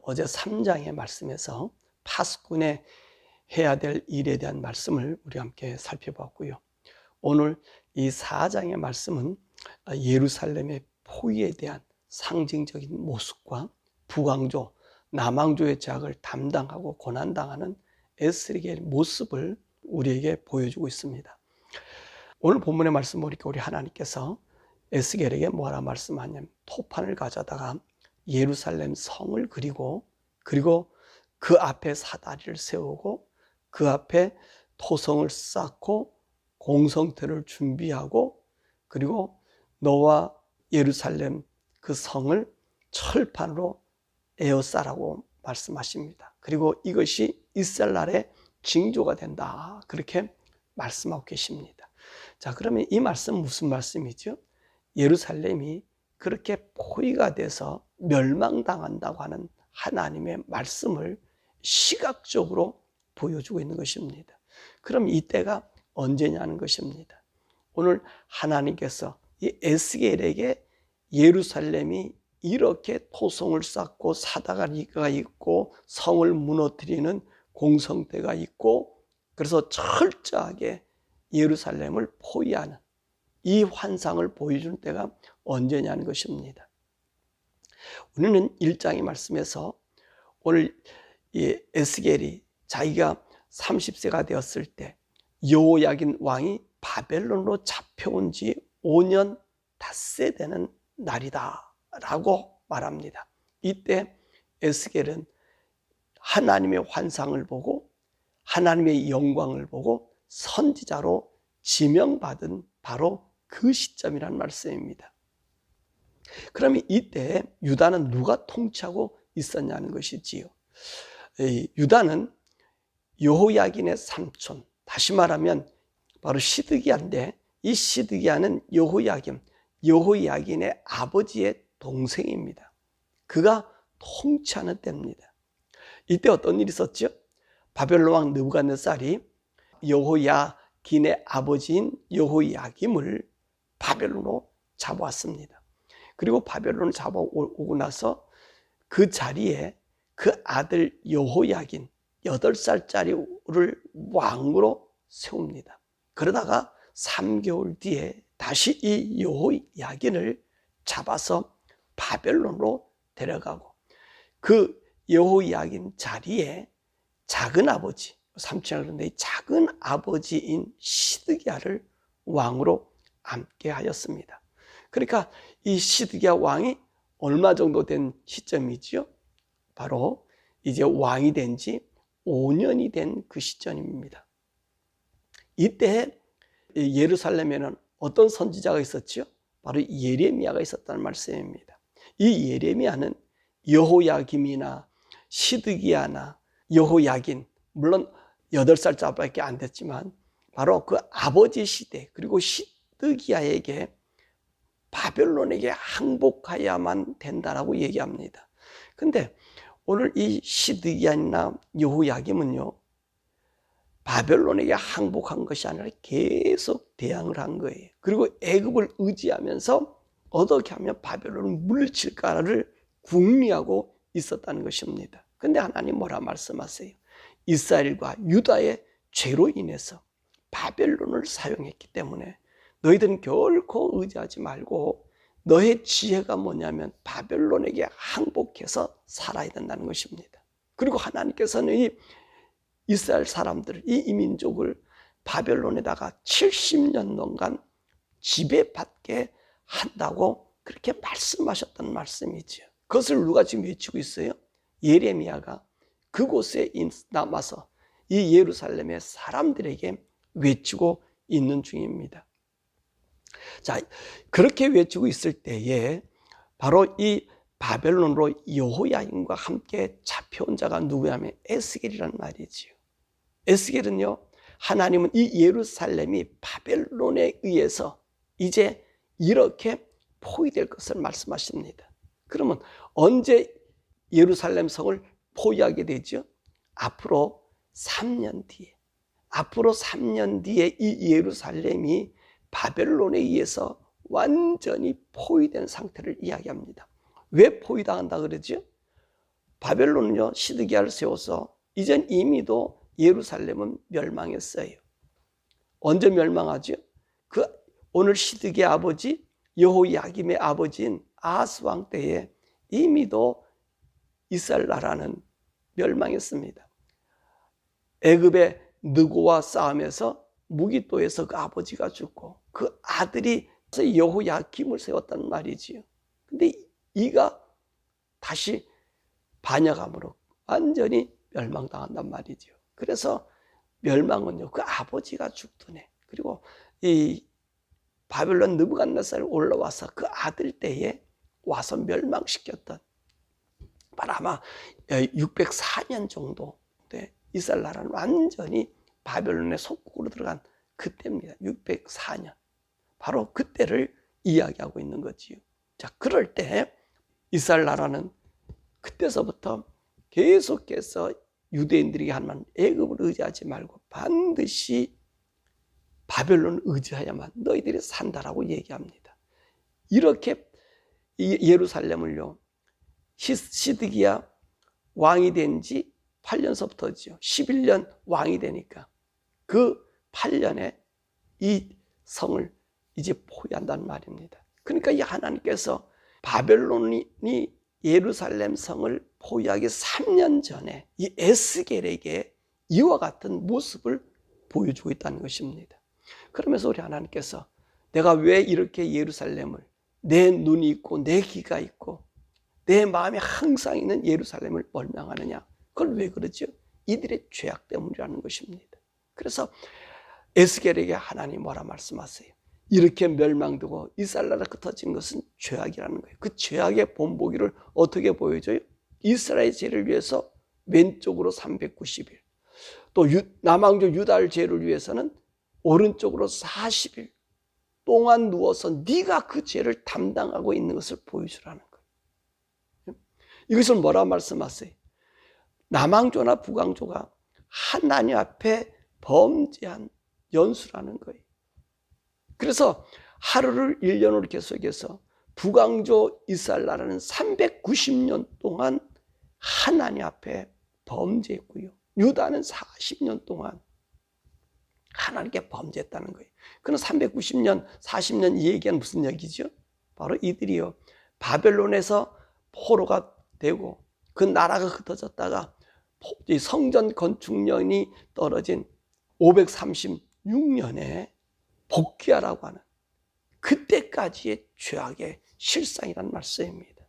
어제 3장의 말씀에서 파수꾼의 해야 될 일에 대한 말씀을 우리 함께 살펴봤고요. 오늘 이 4장의 말씀은 예루살렘의 포위에 대한 상징적인 모습과 북왕조, 남왕조의 제약을 담당하고 고난당하는 에스겔의 모습을 우리에게 보여주고 있습니다. 오늘 본문의 말씀 보니까 우리 하나님께서 에스겔에게 뭐라 말씀하냐면 토판을 가져다가 예루살렘 성을 그리고 그 앞에 사다리를 세우고 그 앞에 토성을 쌓고 공성터를 준비하고 그리고 너와 예루살렘 그 성을 철판으로 에워싸라고 말씀하십니다. 그리고 이것이 이스라엘의 징조가 된다, 그렇게 말씀하고 계십니다. 자, 그러면 이 말씀 무슨 말씀이죠? 예루살렘이 그렇게 포위가 돼서 멸망당한다고 하는 하나님의 말씀을 시각적으로 보여주고 있는 것입니다. 그럼 이때가 언제냐는 것입니다. 오늘 하나님께서 이 에스겔에게 예루살렘이 이렇게 토성을 쌓고 사다리가 있고 성을 무너뜨리는 공성대가 있고 그래서 철저하게 예루살렘을 포위하는 이 환상을 보여주는 때가 언제냐는 것입니다. 우리는 1장의 말씀에서 오늘 이 에스겔이 자기가 30세가 되었을 때 여호야긴 왕이 바벨론으로 잡혀온 지 5년 닷새 되는 날이다 라고 말합니다. 이때 에스겔은 하나님의 환상을 보고 하나님의 영광을 보고 선지자로 지명받은 바로 그 시점이라는 말씀입니다. 그러면 이때 유다는 누가 통치하고 있었냐는 것이지요. 유다는 여호야긴의 삼촌, 다시 말하면 바로 시드기야인데 이 시드기야는 여호야긴의 아버지의 동생입니다. 그가 통치하는 때입니다. 이때 어떤 일이 있었죠? 바벨론 왕 느부갓네살이 여호야긴의 아버지인 여호야김을 바벨론으로 잡아왔습니다. 그리고 바벨론을 잡아오고 나서 그 자리에 그 아들 여호야긴 8살짜리를 왕으로 세웁니다. 그러다가 3개월 뒤에 다시 이 여호야긴을 잡아서 바벨론으로 데려가고 그 여호야긴 자리에 작은 아버지, 삼촌이 그런데 작은 아버지인 시드기야를 왕으로 앉게 하였습니다. 그러니까 이 시드기야 왕이 얼마 정도 된 시점이지요? 바로 이제 왕이 된 지 5년이 된 그 시점입니다. 이때 예루살렘에는 어떤 선지자가 있었지요? 바로 예레미야가 있었다는 말씀입니다. 이 예레미야는 여호야김이나 시드기야나 여호야긴, 물론 8살짜리밖에 안 됐지만 바로 그 아버지 시대 그리고 시드기야에게 바벨론에게 항복해야만 된다라고 얘기합니다. 근데 오늘 이 시드기야나 여호야김은요, 바벨론에게 항복한 것이 아니라 계속 대항을 한 거예요. 그리고 애굽을 의지하면서 어떻게 하면 바벨론을 물리칠까를 궁리하고 있었다는 것입니다. 근데 하나님 뭐라 말씀하세요? 이스라엘과 유다의 죄로 인해서 바벨론을 사용했기 때문에 너희들은 결코 의지하지 말고 너의 지혜가 뭐냐면 바벨론에게 항복해서 살아야 된다는 것입니다. 그리고 하나님께서는 이 이스라엘 사람들, 이 이민족을 바벨론에다가 70년 동안 지배받게 한다고 그렇게 말씀하셨다는 말씀이죠. 그것을 누가 지금 외치고 있어요? 예레미야가 그곳에 남아서 이 예루살렘의 사람들에게 외치고 있는 중입니다. 자, 그렇게 외치고 있을 때에 바로 이 바벨론으로 여호야김과 함께 잡혀온 자가 누구냐면 에스겔이란 말이지요. 에스겔은요, 하나님은 이 예루살렘이 바벨론에 의해서 이제 이렇게 포위될 것을 말씀하십니다. 그러면 언제 예루살렘 성을 포위하게 되죠? 앞으로 3년 뒤에 이 예루살렘이 바벨론에 의해서 완전히 포위된 상태를 이야기합니다. 왜 포위당한다 그러죠? 바벨론은요, 시드기야를 세워서 이젠 이미도 예루살렘은 멸망했어요. 언제 멸망하죠? 그 오늘 시드기야 아버지 여호야김의 아버지인 아하스 왕 때에 이미도 이스라엘 나라는 멸망했습니다. 애굽의 느고와 싸움에서 무기또에서 그 아버지가 죽고 그 아들이 여호야김을 세웠단 말이지요. 근데 이가 다시 반역함으로 완전히 멸망당한단 말이죠. 그래서 멸망은요, 그 아버지가 죽더네. 그리고 이 바벨론 느부갓네살이 올라와서 그 아들 때에 와서 멸망시켰던, 바로 아마 604년 정도 이스라엘 나라는 완전히 바벨론의 속국으로 들어간 그때입니다. 604년. 바로 그때를 이야기하고 있는 거지요. 자, 그럴 때 이스라엘 나라는 그때서부터 계속해서 유대인들에게 하는 애굽을 의지하지 말고 반드시 바벨론을 의지해야만 너희들이 산다라고 얘기합니다. 이렇게 예루살렘을요, 시드기야 왕이 된 지 8년서부터죠. 11년 왕이 되니까 그 8년에 이 성을 이제 포위한다는 말입니다. 그러니까 이 하나님께서 바벨론이 예루살렘 성을 포위하기 3년 전에 이 에스겔에게 이와 같은 모습을 보여주고 있다는 것입니다. 그러면서 우리 하나님께서 내가 왜 이렇게 예루살렘을, 내 눈이 있고 내 귀가 있고 내 마음에 항상 있는 예루살렘을 멸망하느냐? 그걸 왜 그러죠? 이들의 죄악 때문이라는 것입니다. 그래서 에스겔에게 하나님 뭐라 말씀하세요? 이렇게 멸망되고 이스라엘 나라가 흩어진 것은 죄악이라는 거예요. 그 죄악의 본보기를 어떻게 보여줘요? 이스라엘 죄를 위해서 왼쪽으로 390일, 또 남왕조 유다의 죄를 위해서는 오른쪽으로 40일 동안 누워서 네가 그 죄를 담당하고 있는 것을 보여주라는 거예요. 이것을 뭐라 말씀하세요? 남왕조나 북왕조가 하나님 앞에 범죄한 연수라는 거예요. 그래서 하루를 1년으로 계속해서 북왕조 이스라엘 나라는 390년 동안 하나님 앞에 범죄했고요. 유다는 40년 동안 하나님께 범죄했다는 거예요. 그럼 390년, 40년 이 얘기는 무슨 얘기죠? 바로 이들이요, 바벨론에서 포로가 되고 그 나라가 흩어졌다가 성전 건축년이 떨어진 536년에 복귀하라고 하는 그때까지의 죄악의 실상이란 말씀입니다.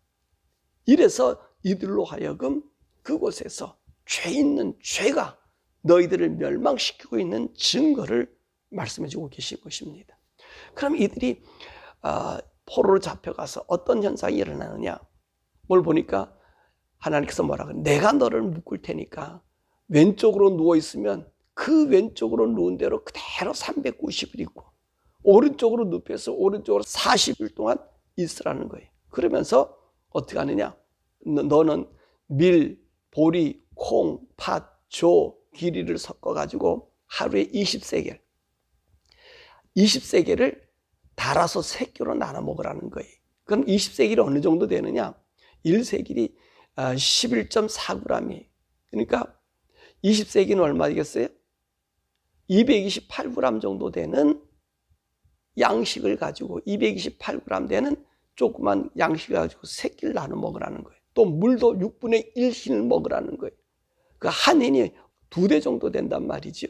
이래서 이들로 하여금 그곳에서 죄 있는 죄가 너희들을 멸망시키고 있는 증거를 말씀해주고 계신 것입니다. 그럼 이들이 포로로 잡혀가서 어떤 현상이 일어나느냐? 뭘 보니까 하나님께서 뭐라고 해요? 내가 너를 묶을 테니까 왼쪽으로 누워있으면 그 왼쪽으로 누운 대로 그대로 390일 있고 오른쪽으로 눕혀서 오른쪽으로 40일 동안 있으라는 거예요. 그러면서 어떻게 하느냐? 너는 밀, 보리, 콩, 팥, 조, 기리를 섞어가지고 하루에 20세겔을 달아서 3끼로 나눠 먹으라는 거예요. 그럼 20세겔이 어느 정도 되느냐? 1세겔이 11.4g이에요. 그러니까 20세기는 얼마 되겠어요? 228g 정도 되는 양식을 가지고 228g 되는 조그만 양식을 가지고 3끼를 나눠 먹으라는 거예요. 또 물도 6분의 1흰을 먹으라는 거예요. 그 한 흰이 2대 정도 된단 말이죠.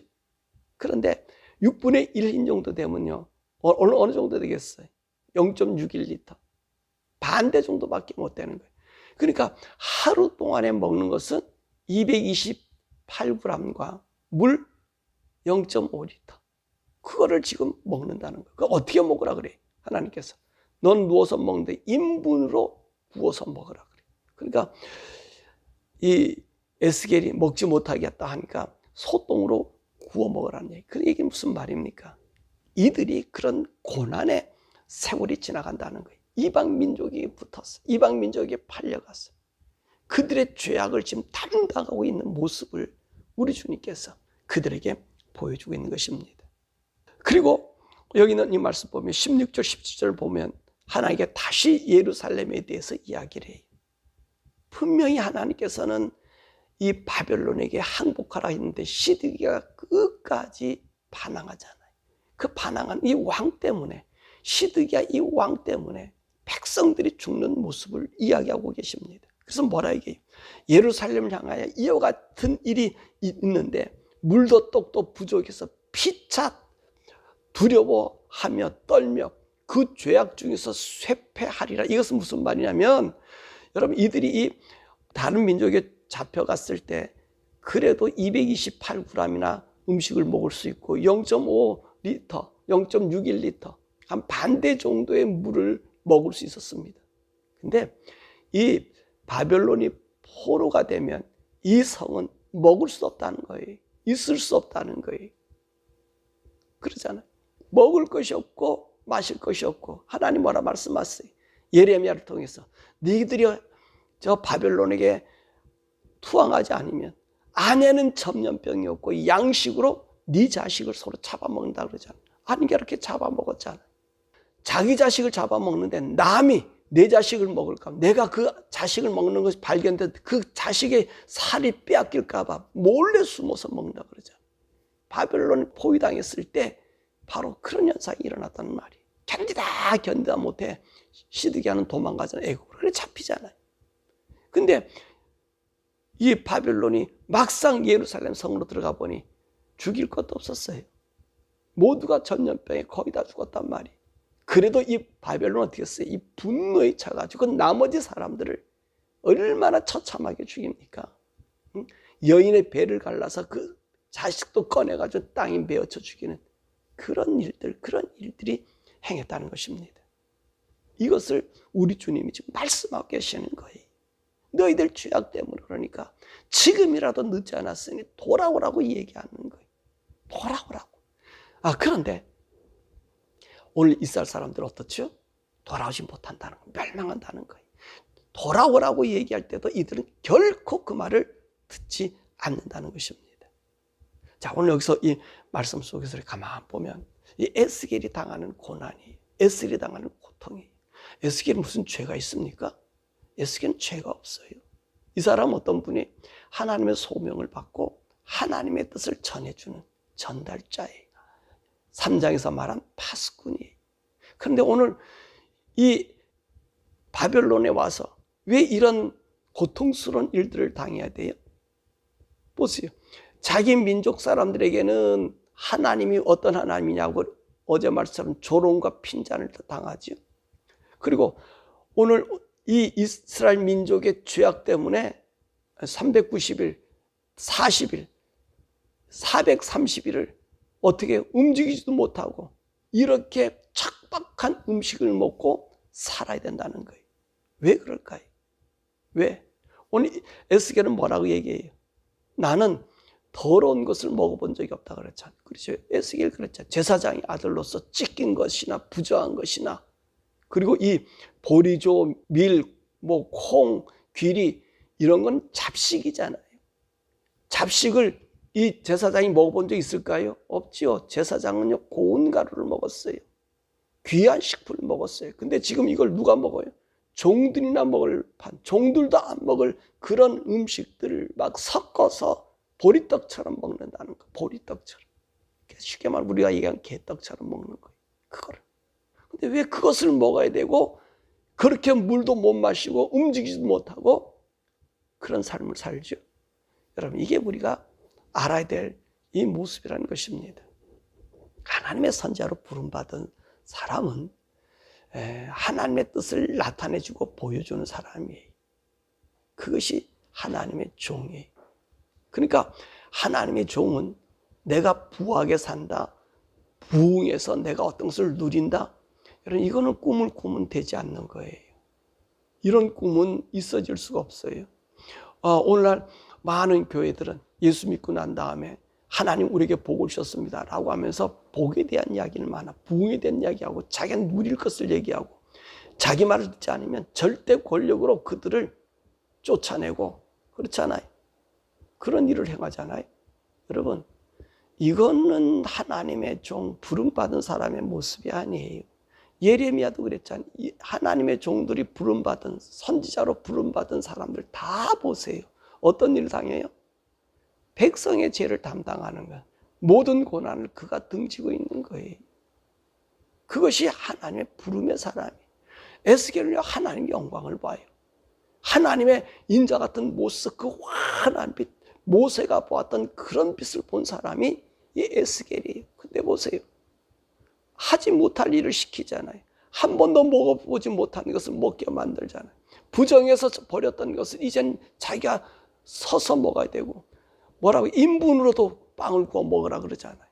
그런데 6분의 1흰 정도 되면요, 어느 정도 되겠어요? 0.61리터. 반대 정도밖에 못 되는 거예요. 그러니까 하루 동안에 먹는 것은 228g과 물 0.5리터. 그거를 지금 먹는다는 거예요. 그거 어떻게 먹으라 그래? 하나님께서. 넌 누워서 먹는데 인분으로 구워서 먹으라 그래. 그러니까 이 에스겔이 먹지 못하겠다 하니까 소똥으로 구워 먹으라는 얘기. 그 얘기는 무슨 말입니까? 이들이 그런 고난의 세월이 지나간다는 거예요. 이방 민족이 붙었어. 이방 민족이 팔려갔어. 그들의 죄악을 지금 담당하고 있는 모습을 우리 주님께서 그들에게 보여주고 있는 것입니다. 그리고 여기는 이 말씀 보면 16절 17절 보면 하나님께 다시 예루살렘에 대해서 이야기를 해요. 분명히 하나님께서는 이 바벨론에게 항복하라 했는데 시드기야가 끝까지 반항하잖아요. 그 반항한 이 왕 때문에, 시드기야 이 왕 때문에 백성들이 죽는 모습을 이야기하고 계십니다. 그래서 뭐라 얘기해요? 예루살렘을 향하여 이와 같은 일이 있는데 물도 떡도 부족해서 피차 두려워하며 떨며 그 죄악 중에서 쇠퇴하리라. 이것은 무슨 말이냐면, 여러분, 이들이 이 다른 민족에 잡혀갔을 때 그래도 228g이나 음식을 먹을 수 있고 0.5리터, 0.61리터 한 반대 정도의 물을 먹을 수 있었습니다. 근데 이 바벨론이 포로가 되면 이 성은 먹을 수 없다는 거예요. 있을 수 없다는 거예요. 그러잖아요. 먹을 것이 없고 마실 것이 없고, 하나님 뭐라 말씀하세요? 예레미야를 통해서 너희들이 저 바벨론에게 투항하지 않으면 아내는 전염병이 없고 양식으로 네 자식을 서로 잡아먹는다 그러잖아요. 아니 이렇게 잡아먹었잖아요. 자기 자식을 잡아먹는데 남이 내 자식을 먹을까, 내가 그 자식을 먹는 것이 발견돼도 그 자식의 살이 빼앗길까 봐 몰래 숨어서 먹는다 그러잖아요. 바벨론이 포위당했을 때 바로 그런 현상이 일어났다는 말이에요. 견디다 못해 시드기야는 도망가잖아요. 애국으로. 그래 잡히잖아요. 근데 이 바벨론이 막상 예루살렘 성으로 들어가 보니 죽일 것도 없었어요. 모두가 전염병에 거의 다 죽었단 말이에요. 그래도 이 바벨론은 어떻게 했어요? 이 분노에 차가지고 나머지 사람들을 얼마나 처참하게 죽입니까? 여인의 배를 갈라서 그 자식도 꺼내가지고 땅에 메어쳐 죽이는 그런 일들이 행했다는 것입니다. 이것을 우리 주님이 지금 말씀하고 계시는 거예요. 너희들 죄악 때문에 그러니까 지금이라도 늦지 않았으니 돌아오라고 얘기하는 거예요. 돌아오라고. 그런데 오늘 이스라엘 사람들 어떻죠? 돌아오지 못한다는 거예요. 멸망한다는 거예요. 돌아오라고 얘기할 때도 이들은 결코 그 말을 듣지 않는다는 것입니다. 자, 오늘 여기서 이 말씀 속에서 가만히 보면 이 에스겔이 당하는 고난이, 에스겔이 당하는 고통이, 에스겔이 무슨 죄가 있습니까? 에스겔은 죄가 없어요. 이 사람은 어떤 분이 하나님의 소명을 받고 하나님의 뜻을 전해주는 전달자예요. 3장에서 말한 파수꾼이에요. 그런데 오늘 이 바벨론에 와서 왜 이런 고통스러운 일들을 당해야 돼요? 보세요. 자기 민족 사람들에게는 하나님이 어떤 하나님이냐고 어제 말씀처럼 조롱과 핀잔을 당하죠. 그리고 오늘 이 이스라엘 민족의 죄악 때문에 390일, 40일, 430일을 어떻게 움직이지도 못하고 이렇게 척박한 음식을 먹고 살아야 된다는 거예요. 왜 그럴까요? 왜? 오늘 에스겔은 뭐라고 얘기해요? 나는 더러운 것을 먹어본 적이 없다 그랬잖아요. 그렇죠? 에스겔 그랬잖아요. 제사장의 아들로서 찢긴 것이나 부정한 것이나, 그리고 이 보리조, 밀, 콩, 귀리 이런 건 잡식이잖아요. 잡식을 이 제사장이 먹어본 적 있을까요? 없지요. 제사장은요 고운 가루를 먹었어요. 귀한 식품을 먹었어요. 근데 지금 이걸 누가 먹어요? 종들이나 먹을 판, 종들도 안 먹을 그런 음식들을 막 섞어서 보리떡처럼 먹는다는 거. 보리떡처럼. 쉽게 말하면 우리가 얘기하는 개떡처럼 먹는 거예요. 그거를. 근데 왜 그것을 먹어야 되고 그렇게 물도 못 마시고 움직이지도 못하고 그런 삶을 살죠? 여러분, 이게 우리가 알아야 될 이 모습이라는 것입니다. 하나님의 선지자로 부름받은 사람은 하나님의 뜻을 나타내주고 보여주는 사람이에요. 그것이 하나님의 종이에요. 그러니까 하나님의 종은 내가 부하게 산다, 부흥해서 내가 어떤 것을 누린다, 여러분, 이거는 꿈을 꾸면 되지 않는 거예요. 이런 꿈은 있어질 수가 없어요. 오늘날 많은 교회들은 예수 믿고 난 다음에 하나님 우리에게 복을 주셨습니다 라고 하면서 복에 대한 이야기를 많아, 부흥에 대한 이야기하고 자기는 누릴 것을 얘기하고 자기 말을 듣지 않으면 절대 권력으로 그들을 쫓아내고 그렇잖아요. 그런 일을 행하잖아요. 여러분, 이거는 하나님의 종, 부름받은 사람의 모습이 아니에요. 예레미야도 그랬잖아요. 하나님의 종들이 부름받은, 선지자로 부름받은 사람들 다 보세요. 어떤 일을 당해요? 백성의 죄를 담당하는 것, 모든 고난을 그가 등지고 있는 거예요. 그것이 하나님의 부름의 사람이에요. 에스겔은요, 하나님의 영광을 봐요. 하나님의 인자 같은 모습, 그 환한 빛, 모세가 보았던 그런 빛을 본 사람이 이 에스겔이에요. 근데 보세요. 하지 못할 일을 시키잖아요. 한 번도 먹어보지 못한 것을 먹게 만들잖아요. 부정해서 버렸던 것을 이젠 자기가 서서 먹어야 되고, 뭐라고 인분으로도 빵을 구워 먹으라 그러잖아요.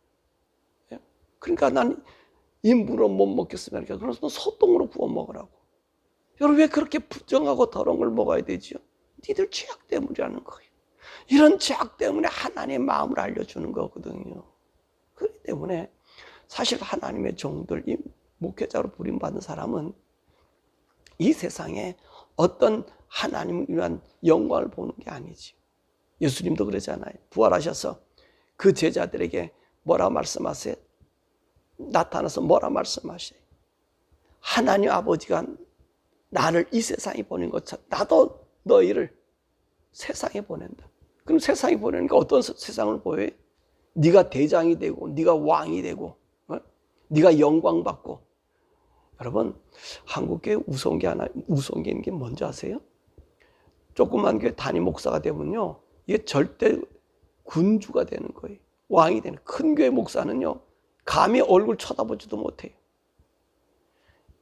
그러니까 난 인분으로 못 먹겠으면 그래서 소똥으로 구워 먹으라고. 여러분, 왜 그렇게 부정하고 더러운 걸 먹어야 되죠? 니들 죄악 때문이라는 거예요. 이런 죄악 때문에 하나님의 마음을 알려주는 거거든요. 그렇기 때문에 사실 하나님의 종들, 이 목회자로 부름받은 사람은 이 세상에 어떤 하나님을 위한 영광을 보는 게 아니지. 예수님도 그러잖아요. 부활하셔서 그 제자들에게 뭐라 말씀하세요? 나타나서 뭐라 말씀하세요? 하나님 아버지가 나를 이 세상에 보낸 것처럼 나도 너희를 세상에 보낸다. 그럼 세상에 보내니까 어떤 세상을 보여요? 네가 대장이 되고 네가 왕이 되고 네가 영광 받고. 여러분, 한국교회 우스운 게 있는 게 뭔지 아세요? 조그만 교회 담임 목사가 되면요, 이게 절대 군주가 되는 거예요. 왕이 되는. 큰 교회 목사는요, 감히 얼굴 쳐다보지도 못해요.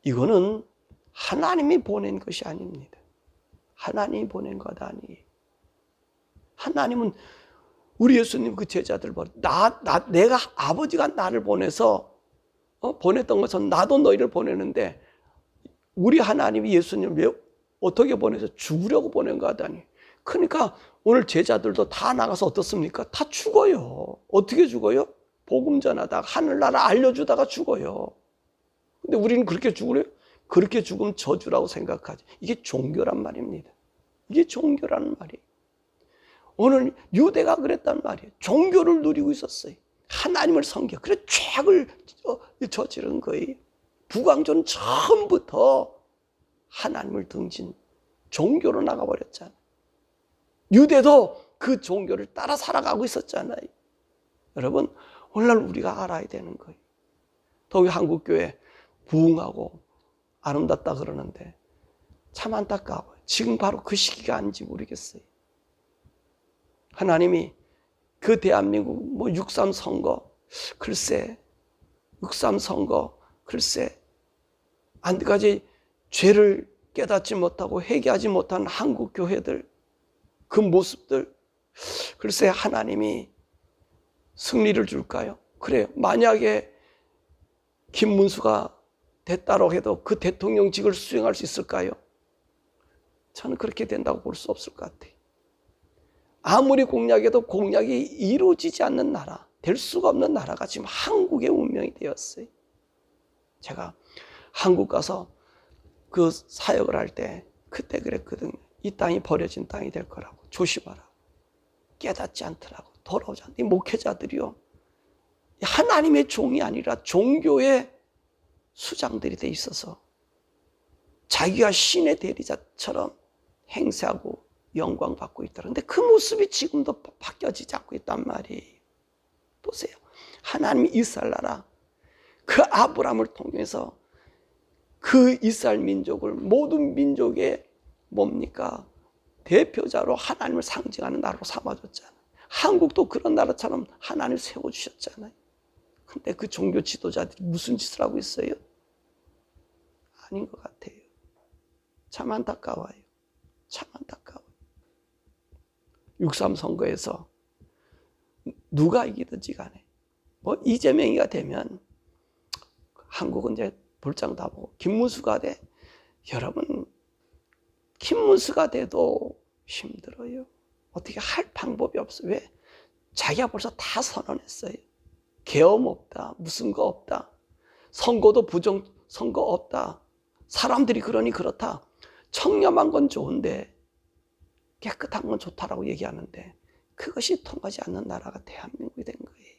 이거는 하나님이 보낸 것이 아닙니다. 하나님이 보낸 것 아니에요. 하나님은 우리 예수님 그 제자들 내가 아버지가 나를 보내서 보냈던 것은 나도 너희를 보내는데, 우리 하나님이 예수님을 왜 어떻게 보내서 죽으려고 보낸 거 하다니. 그러니까 오늘 제자들도 다 나가서 어떻습니까? 다 죽어요. 어떻게 죽어요? 복음 전하다가 하늘나라 알려주다가 죽어요. 근데 우리는 그렇게 죽으래요? 그렇게 죽으면 저주라고 생각하지. 이게 종교란 말입니다. 이게 종교라는 말이에요. 오늘 유대가 그랬단 말이에요. 종교를 누리고 있었어요. 하나님을 섬겨. 그래 죄악을 저지른 거예요. 북왕조는 처음부터 하나님을 등진 종교로 나가버렸잖아요. 유대도 그 종교를 따라 살아가고 있었잖아요. 여러분, 오늘날 우리가 알아야 되는 거예요. 더욱이 한국교회 부흥하고 아름답다 그러는데 참 안타까워요. 지금 바로 그 시기가 아닌지 모르겠어요. 하나님이 그 대한민국 6.3 선거, 글쎄 6.3 선거, 글쎄 아직까지 죄를 깨닫지 못하고 회개하지 못한 한국 교회들, 그 모습들, 글쎄 하나님이 승리를 줄까요? 그래요. 만약에 김문수가 됐다고 해도 그 대통령직을 수행할 수 있을까요? 저는 그렇게 된다고 볼 수 없을 것 같아요. 아무리 공약해도 공약이 이루어지지 않는 나라, 될 수가 없는 나라가 지금 한국의 운명이 되었어요. 제가 한국 가서 그 사역을 할 때 그때 그랬거든요. 이 땅이 버려진 땅이 될 거라고. 조심하라. 깨닫지 않더라고. 돌아오지 않는 이 목회자들이요, 하나님의 종이 아니라 종교의 수장들이 돼 있어서 자기가 신의 대리자처럼 행세하고 영광 받고 있다. 그런데 그 모습이 지금도 바뀌어지지 않고 있단 말이에요. 보세요. 하나님이 이스라엘 나라, 그 아브라함을 통해서 그 이스라엘 민족을 모든 민족의 뭡니까? 대표자로 하나님을 상징하는 나라로 삼아줬잖아요. 한국도 그런 나라처럼 하나님을 세워주셨잖아요. 근데 그 종교 지도자들이 무슨 짓을 하고 있어요? 아닌 것 같아요. 참 안타까워요. 참 안타까워요. 6.3 선거에서 누가 이기든지 간에 이재명이가 되면 한국은 이제 볼장 다 보고 김문수가 돼. 여러분, 김문수가 돼도 힘들어요. 어떻게 할 방법이 없어요. 왜? 자기가 벌써 다 선언했어요. 계엄 없다. 무슨 거 없다. 선거도 부정 선거 없다. 사람들이 그러니 그렇다. 청렴한 건 좋은데 깨끗한 건 좋다라고 얘기하는데 그것이 통하지 않는 나라가 대한민국이 된 거예요.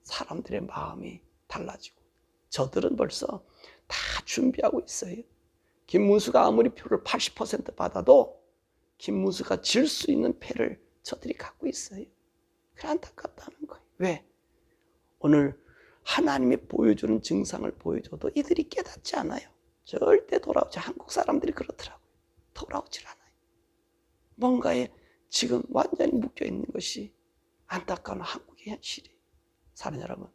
사람들의 마음이 달라지고 저들은 벌써 다 준비하고 있어요. 김문수가 아무리 표를 80% 받아도 김문수가 질 수 있는 패를 저들이 갖고 있어요. 그래 안타깝다는 거예요. 왜? 오늘 하나님이 보여주는 증상을 보여줘도 이들이 깨닫지 않아요. 절대 돌아오지. 한국 사람들이 그렇더라고요. 돌아오질 않아요. 뭔가에 지금 완전히 묶여 있는 것이 안타까운 한국의 현실이에요. 사랑하는 여러분,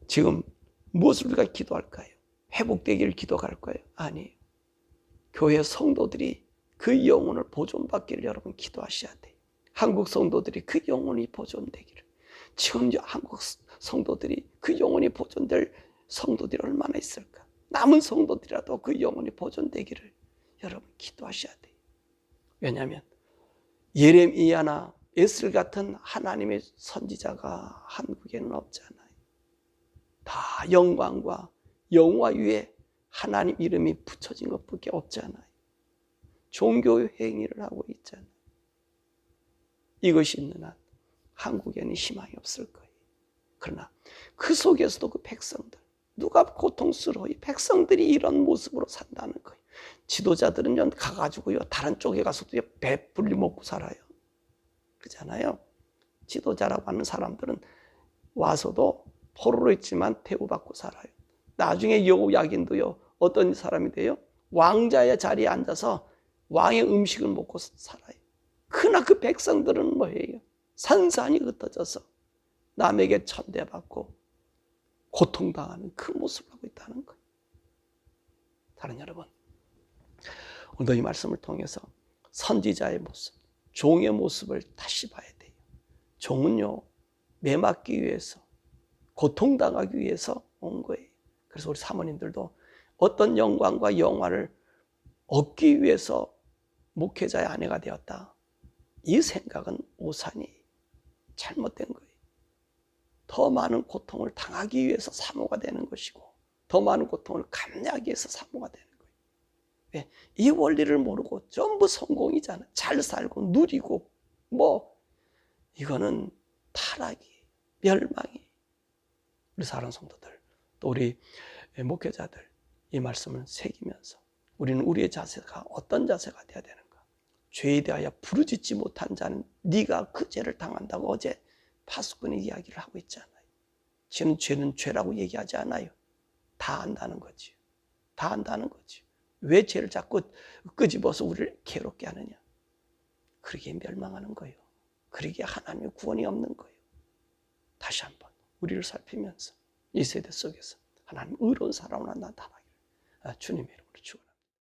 지금 무엇을 우리가 기도할까요? 회복되기를 기도할까요? 아니에요. 교회 성도들이 그 영혼을 보존받기를 여러분 기도하셔야 돼요. 한국 성도들이 그 영혼이 보존되기를. 지금 한국 성도들이 그 영혼이 보존될 성도들이 얼마나 있을까? 남은 성도들이라도 그 영혼이 보존되기를 여러분 기도하셔야 돼요. 왜냐하면 예레미야나 에스겔 같은 하나님의 선지자가 한국에는 없잖아요. 다 영광과 영화 위에 하나님 이름이 붙여진 것밖에 없잖아요. 종교 행위를 하고 있잖아요. 이것이 있는 한 한국에는 희망이 없을 거예요. 그러나 그 속에서도 그 백성들, 누가 고통스러워요? 백성들이 이런 모습으로 산다는 거예요. 지도자들은 가가지고요, 다른 쪽에 가서도 배불리 먹고 살아요. 그렇잖아요. 지도자라고 하는 사람들은 와서도 포로로 있지만 대우받고 살아요. 나중에 여호야긴도요, 어떤 사람이 돼요? 왕자의 자리에 앉아서 왕의 음식을 먹고 살아요. 그러나 그 백성들은 뭐예요? 산산이 흩어져서 남에게 천대받고 고통당하는 그 모습을 하고 있다는 거예요. 다른 여러분, 오늘 이 말씀을 통해서 선지자의 모습, 종의 모습을 다시 봐야 돼요. 종은요, 매맞기 위해서, 고통당하기 위해서 온 거예요. 그래서 우리 사모님들도 어떤 영광과 영화를 얻기 위해서 목회자의 아내가 되었다. 이 생각은 오산이 잘못된 거예요. 더 많은 고통을 당하기 위해서 사모가 되는 것이고, 더 많은 고통을 감내하기 위해서 사모가 되는 거예요. 왜? 이 원리를 모르고 전부 성공이잖아. 잘 살고 누리고 이거는 타락이, 멸망이. 우리 사랑하는 성도들, 또 우리 목회자들 이 말씀을 새기면서 우리는 우리의 자세가 어떤 자세가 되어야 되는가? 죄에 대하여 부르짖지 못한 자는 네가 그 죄를 당한다고 어제 파수꾼이 이야기를 하고 있잖아요. 저는 죄는 죄라고 얘기하지 않아요. 다 안다는 거지. 다 안다는 거지. 왜 죄를 자꾸 끄집어서 우리를 괴롭게 하느냐? 그러기에 멸망하는 거예요. 그러기에 하나님의 구원이 없는 거예요. 다시 한번 우리를 살피면서 이 세대 속에서 하나님 의로운 사람으로 나타나기를 주님의 이름으로 축원합니다.